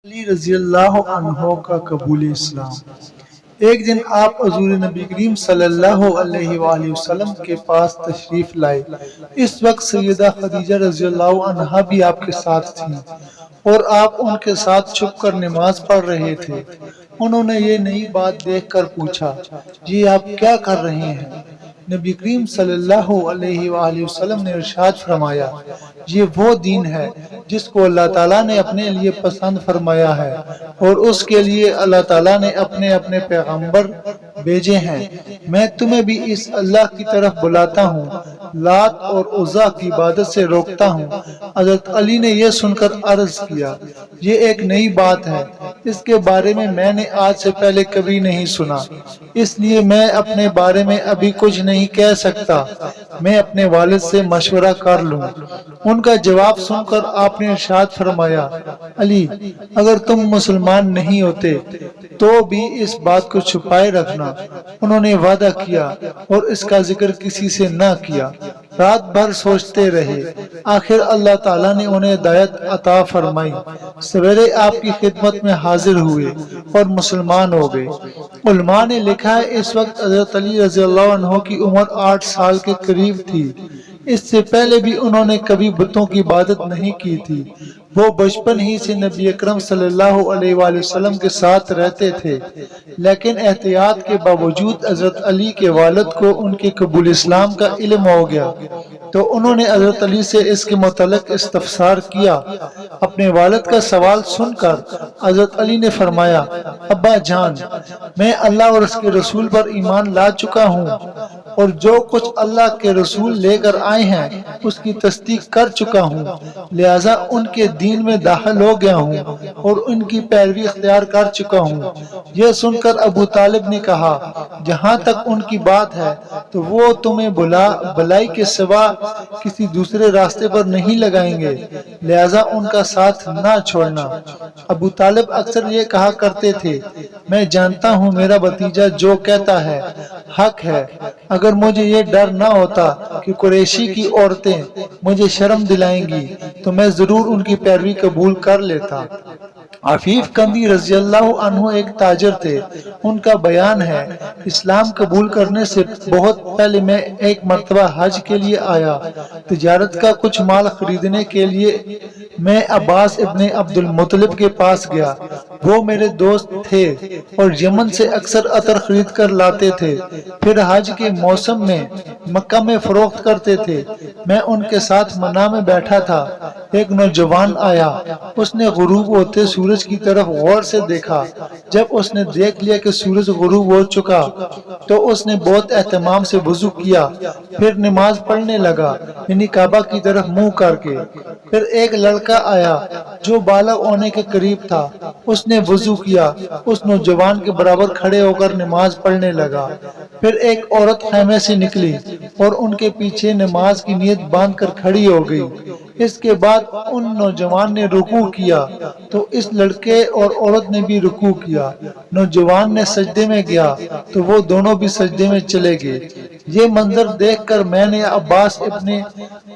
علی رضی اللہ عنہ کا قبول اسلام۔ ایک دن آپ حضور نبی کریم صلی اللہ علیہ وآلہ وسلم کے پاس تشریف لائے۔ اس وقت سیدہ خدیجہ رضی اللہ عنہا بھی آپ کے ساتھ تھیں اور آپ ان کے ساتھ چھپ کر نماز پڑھ رہے تھے۔ انہوں نے یہ نئی بات دیکھ کر پوچھا، جی آپ کیا کر رہے ہیں؟ نبی کریم صلی اللہ علیہ وآلہ وسلم نے ارشاد فرمایا، یہ وہ دین ہے جس کو اللہ تعالیٰ نے اپنے لیے پسند فرمایا ہے اور اس کے لیے اللہ تعالیٰ نے اپنے اپنے پیغمبر بھیجے ہیں۔ میں تمہیں بھی اس اللہ کی طرف بلاتا ہوں، لات اور عزا کی عبادت سے روکتا ہوں۔ حضرت علی نے یہ سن کر عرض کیا، یہ ایک نئی بات ہے، اس کے بارے میں نے آج سے پہلے کبھی نہیں سنا، اس لیے میں اپنے بارے میں ابھی کچھ نہیں کہہ سکتا، میں اپنے والد سے مشورہ کر لوں۔ ان کا جواب سن کر آپ نے ارشاد فرمایا، علی اگر تم مسلمان نہیں ہوتے تو بھی اس بات کو چھپائے رکھنا۔ انہوں نے وعدہ کیا اور اس کا ذکر کسی سے نہ کیا۔ رات بھر سوچتے رہے، آخر اللہ تعالیٰ نے انہیں ہدایت عطا فرمائی۔ سویرے آپ کی خدمت میں حاضر ہوئے اور مسلمان ہو گئے۔ علماء نے لکھا ہے اس وقت حضرت علی رضی اللہ عنہ کی عمر 8 سال کے قریب تھی۔ اس سے پہلے بھی انہوں نے کبھی بتوں کی عبادت نہیں کی تھی۔ وہ بچپن ہی سے نبی اکرم صلی اللہ علیہ وآلہ وسلم کے ساتھ رہتے تھے، لیکن احتیاط کے باوجود حضرت علی کے والد کو ان کے قبول اسلام کا علم ہو گیا تو انہوں نے حضرت علی سے اس کے متعلق استفسار کیا۔ اپنے والد کا سوال سن کر حضرت علی نے فرمایا، ابا جان، میں اللہ اور اس کے رسول پر ایمان لا چکا ہوں اور جو کچھ اللہ کے رسول لے کر آئے ہیں اس کی تصدیق کر چکا ہوں، لہٰذا ان کے دین میں داخل ہو گیا ہوں اور ان کی پیروی اختیار کر چکا ہوں۔ یہ سن کر ابو طالب نے کہا، جہاں تک ان کی بات ہے تو وہ تمہیں بلائی کے سوا کسی دوسرے راستے پر نہیں لگائیں گے، لہٰذا ان کا ساتھ نہ چھوڑنا۔ ابو طالب اکثر یہ کہا کرتے تھے، میں جانتا ہوں میرا بھتیجا جو کہتا ہے حق ہے، اگر مجھے یہ ڈر نہ ہوتا کہ قریشی کی عورتیں مجھے شرم دلائیں گی تو میں ضرور ان کی پیروی قبول کر لیتا۔ عفیف کندی رضی اللہ عنہ ایک تاجر تھے۔ ان کا بیان ہے، اسلام قبول کرنے سے بہت پہلے میں ایک مرتبہ حج کے لیے آیا۔ تجارت کا کچھ مال خریدنے کے لیے میں عباس ابن عبد المطلب کے پاس گیا۔ وہ میرے دوست تھے اور یمن سے اکثر عطر خرید کر لاتے تھے، پھر حج کے موسم میں مکہ میں فروخت کرتے تھے۔ میں ان کے ساتھ منا میں بیٹھا تھا، ایک نوجوان آیا، اس نے غروب ہوتے سورج کی طرف غور سے دیکھا۔ جب اس نے دیکھ لیا کہ سورج غروب ہو چکا تو اس نے بہت اہتمام سے وضو کیا، پھر نماز پڑھنے لگا، یعنی کعبہ کی طرف منہ کر کے۔ پھر ایک لڑکا آیا جو بالغ ہونے کے قریب تھا، اس نے وضو کیا، اس نوجوان کے برابر کھڑے ہو کر نماز پڑھنے لگا۔ پھر ایک عورت خیمے سے نکلی اور ان کے پیچھے نماز کی نیت باندھ کر کھڑی ہو گئی۔ اس کے بعد ان نوجوان نے رکوع کیا تو اس لڑکے اور عورت نے بھی رکوع کیا۔ نوجوان نے سجدے میں گیا تو وہ دونوں بھی سجدے میں چلے گئے۔ یہ منظر دیکھ کر میں نے عباس ابن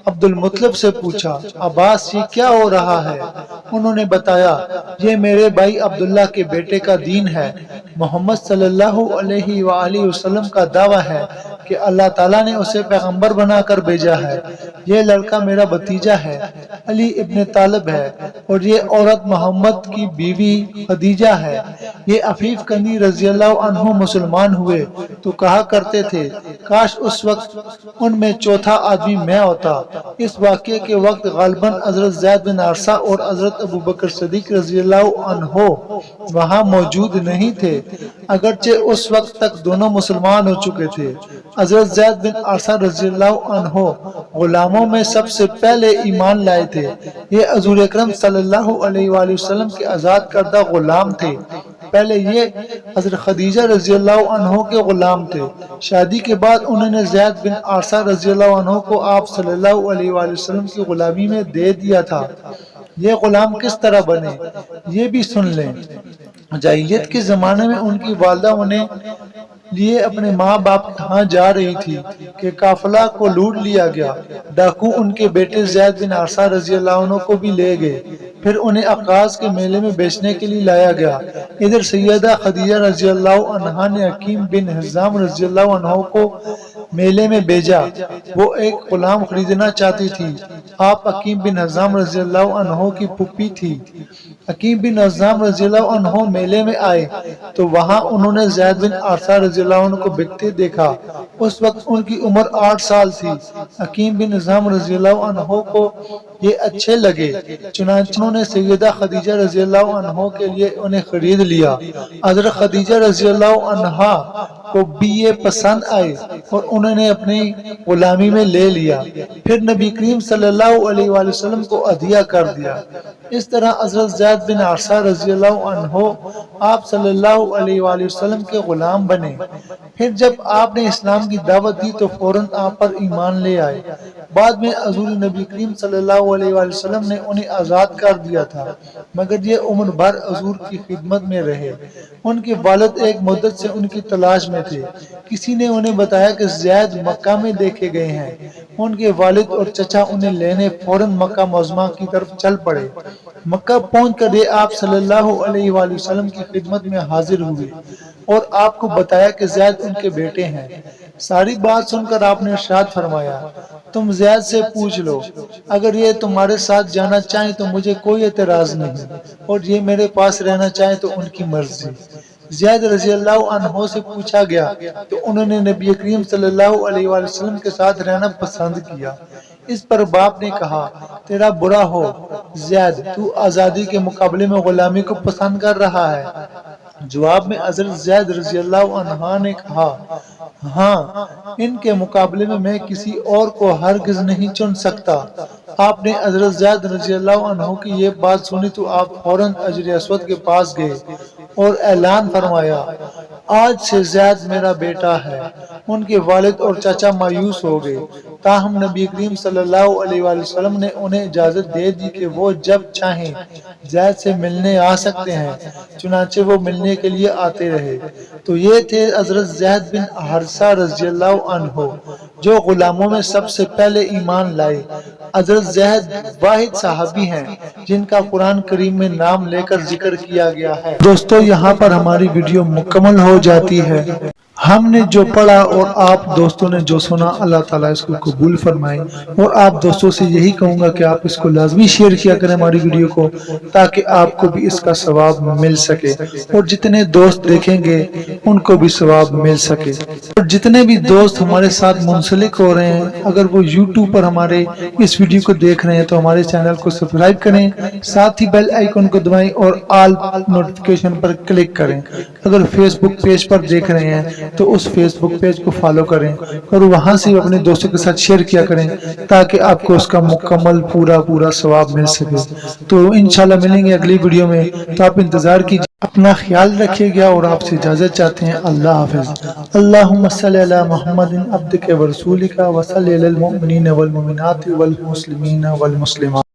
عبد المطلب سے پوچھا، عباس یہ کیا ہو رہا ہے؟ انہوں نے بتایا، یہ میرے بھائی عبداللہ کے بیٹے کا دین ہے۔ محمد صلی اللہ علیہ وآلہ وسلم کا دعویٰ ہے کہ اللہ تعالیٰ نے اسے پیغمبر بنا کر بھیجا ہے۔ یہ لڑکا میرا بھتیجا ہے، علی ابن طالب ہے، اور یہ عورت محمد کی بیوی خدیجہ ہے۔ یہ عفیف کندی رضی اللہ عنہ مسلمان ہوئے تو کہا کرتے تھے، کاش اس وقت ان میں چوتھا آدمی میں ہوتا۔ اس واقعے کے وقت غالباً حضرت زید بن حارثہ اور حضرت ابوبکر صدیق رضی اللہ عنہ وہاں موجود نہیں تھے، اگرچہ اس وقت تک دونوں مسلمان ہو چکے تھے۔ حضرت زید بن حارثہ رضی اللہ عنہ غلاموں میں سب سے پہلے ایمان لائے تھے۔ یہ حضور اکرم صلی اللہ علیہ وآلہ وسلم کے آزاد کردہ غلام تھے۔ پہلے یہ حضرت خدیجہ رضی اللہ عنہ کے غلام تھے۔ شادی کے بعد انہوں نے زید بن حارثہ رضی اللہ عنہ کو آپ صلی اللہ علیہ وآلہ وسلم کی غلامی میں دے دیا تھا۔ یہ غلام کس طرح بنے یہ بھی سن لیں۔ جاہلیت کے زمانے میں ان کی والدہ انہیں لیے اپنے ماں باپ کہاں جا رہی تھی کہ قافلہ کو لوٹ لیا گیا۔ ڈاکو ان کے بیٹے زید بن حارثہ رضی اللہ عنہ کو بھی لے گئے۔ پھر انہیں عکاظ کے میلے میں بیچنے کے لیے لایا گیا۔ ادھر سیدہ خدیجہ رضی اللہ عنہا نے حکیم بن حزام رضی اللہ عنہ کو میلے میں بھیجا۔ وہ ایک غلام خریدنا چاہتی تھی۔ آپ حکیم بن حزام رضی اللہ عنہ کی پھوپھی تھی۔ حکیم بن حزام رضی اللہ عنہ میلے میں آئے تو وہاں انہوں نے زید بن حارثہ رضی اللہ عنہ کو بکتے دیکھا۔ اس وقت ان کی عمر 8 سال تھی۔ حکیم بن حزام رضی اللہ عنہ کو یہ اچھے لگے، چنانچہ انہوں نے سیدہ خدیجہ رضی اللہ عنہ کے لیے انہیں خرید لیا۔ حضرت خدیجہ رضی اللہ عنہا کو بھی یہ پسند آئے اور انہوں نے اپنی غلامی میں لے لیا، پھر نبی کریم صلی اللہ علیہ وآلہ وسلم کو ہدیہ کر دیا۔ اس طرح حضرت زید بن حارثہ رضی اللہ عنہ آپ صلی اللہ علیہ وآلہ وسلم کے غلام بنے۔ پھر جب آپ نے اسلام کی دعوت دی تو فوراً آپ پر ایمان لے آئے۔ بعد میں حضور نبی کریم صلی اللہ علیہ وآلہ وسلم نے انہیں آزاد کر دیا تھا، مگر یہ عمر بھر حضور کی خدمت میں رہے۔ ان کے والد ایک مدت سے ان کی تلاش میں تھے۔ کسی نے انہیں بتایا کہ زید مکہ میں دیکھے گئے ہیں۔ ان کے والد اور چچا انہیں لینے فوراً مکہ معظمہ کی طرف چل پڑے۔ مکہ پہنچ کر یہ آپ صلی اللہ علیہ وآلہ وسلم کی خدمت میں حاضر ہوئے اور آپ کو بتایا کہ زید ان کے بیٹے ہیں۔ ساری بات سن کر آپ نے ارشاد فرمایا، تم زید سے پوچھ لو، اگر یہ تمہارے ساتھ جانا چاہیں تو مجھے کوئی اعتراض نہیں، اور یہ میرے پاس رہنا چاہیں تو ان کی مرضی۔ زید رضی اللہ عنہ سے پوچھا گیا تو انہوں نے نبی کریم صلی اللہ علیہ وآلہ وسلم کے ساتھ رہنا پسند کیا۔ اس پر باپ نے کہا، تیرا برا ہو زید، تو آزادی کے مقابلے میں غلامی کو پسند کر رہا ہے۔ جواب میں حضرت زید رضی اللہ عنہ نے کہا، ہاں، ان کے مقابلے میں میں کسی اور کو ہرگز نہیں چن سکتا۔ آپ نے حضرت زید رضی اللہ عنہ کی یہ بات سنی تو آپ فوراً حجر اسود کے پاس گئے اور اعلان فرمایا، آج سے زید میرا بیٹا ہے۔ ان کے والد اور چچا مایوس ہو گئے، تاہم نبی کریم صلی اللہ علیہ وآلہ وسلم نے انہیں اجازت دے دی کہ وہ جب چاہیں زید سے ملنے آ سکتے ہیں، چنانچہ وہ ملنے کے لیے آتے رہے۔ تو یہ تھے حضرت زید بن حارثہ رضی اللہ عنہ، جو غلاموں میں سب سے پہلے ایمان لائے۔ حضرت زید واحد صحابی ہیں جن کا قرآن کریم میں نام لے کر ذکر کیا گیا ہے۔ دوستو، یہاں پر ہماری ویڈیو مکمل ہو جاتی ہے۔ ہم نے جو پڑھا اور آپ دوستوں نے جو سنا، اللہ تعالیٰ اس کو قبول فرمائے، اور آپ دوستوں سے یہی کہوں گا کہ آپ اس کو لازمی شیئر کیا کریں ہماری ویڈیو کو، تاکہ آپ کو بھی اس کا ثواب مل سکے، اور جتنے دوست دیکھیں گے ان کو بھی ثواب مل سکے۔ اور جتنے بھی دوست ہمارے ساتھ منسلک ہو رہے ہیں، اگر وہ یوٹیوب پر ہمارے اس ویڈیو کو دیکھ رہے ہیں تو ہمارے چینل کو سبسکرائب کریں، ساتھ ہی بیل آئیکن کو دبائیں اور آل نوٹیفیکیشن پر کلک کریں۔ اگر فیس بک پیج پر دیکھ رہے ہیں تو اس فیس بک پیج کو فالو کریں اور وہاں سے اپنے دوستوں کے ساتھ شیئر کیا کریں، تاکہ آپ کو اس کا مکمل پورا ثواب مل سکے۔ تو انشاءاللہ ملیں گے اگلی ویڈیو میں، تو آپ انتظار کیجیے۔ اپنا خیال رکھیے گا اور آپ سے اجازت چاہتے ہیں۔ اللہ حافظ۔ اللہم صلی علی محمد عبدک ورسولک وصلی علی المؤمنین والمؤمنات والمسلمین والمسلمات۔